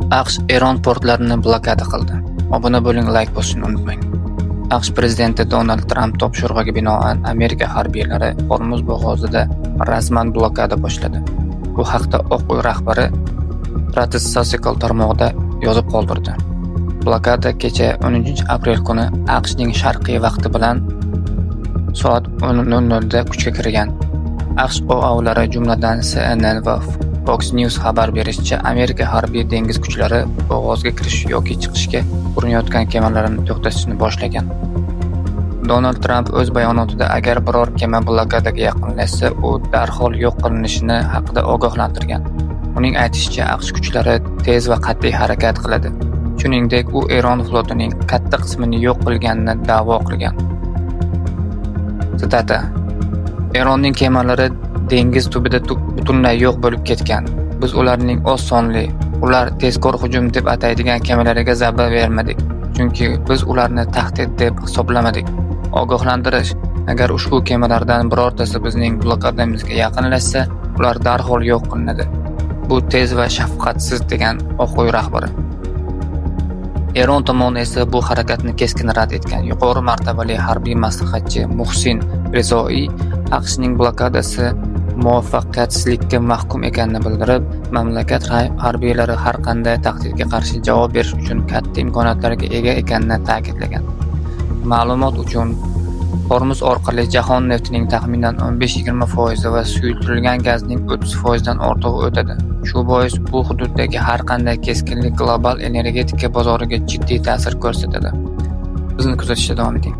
AQSh Eron portlarini blokada qildi. Obuna bo'ling, like bosishni unutmang. AQSh prezidenti Donald Tramp topshirig'iga binoan Amerika harbiylari Hormuz bo'g'ozida rasman blokada boshladi. Bu haqda Oq uy rahbari Travis Social tarmog'ida yozib qoldirdi. Blokada kecha 13-aprel kuni AQShning sharqiy vaqti bilan soat 10:00 da kuchga kirgan. AQSh OAVlari, jumladan CNN va Fox News xabar berishicha, Amerika harbiy dengiz kuchlari bo'g'ozga kirish yoki chiqishga urinayotgan kemalarni to'xtatishni boshlagan. Donald Tramp o'z bayonotida agar biror kema blokadaga yaqinlashsa, u darhol yo'q qilinishini haqida ogohlantirgan. Uning aytishicha, AQSh kuchlari tez va qat'iy harakat qiladi. Shuningdek, u Eron flotining katta qismini yo'q qilganini da'vo qilgan. Sitata: Eronning kemalari dengiz tubida butunlay yo'q bo'lib ketgan. Biz ularning oz sonli, ular tezkor hujum deb ataydigan kemalariga zarba bermadik, chunki biz ularni tahdid deb hisoblamadik. Ogohlantirish: agar ushbu kemalardan birortasi bizning blokadamizga yaqinlashsa, ular darhol yo'q qilinadi. Bu tez va shafqatsiz, degan Oq uy rahbari. Eron tomoni esa bu harakatni keskin rad etgan. Yuqori martabali harbiy maslahatchi Muhsin Rezoiy AQShning blokadasi muvaffaqiyatsizlikka mahkum ekanini bildirib, mamlakat harbiylari har qanday tahdidga qarshi javob berish uchun katta imkoniyatlarga ega ekanini ta'kidlagan. Ma'lumot uchun, Hormuz orqali jahon neftining taxminan 15-20% va suyultirilgan gazning 30% dan ortig'i o'tadi. Shu bois bu hududdagi har qanday keskinlik global energetika bozoriga jiddiy ta'sir ko'rsatadi. Bizni kuzatishda davom eting.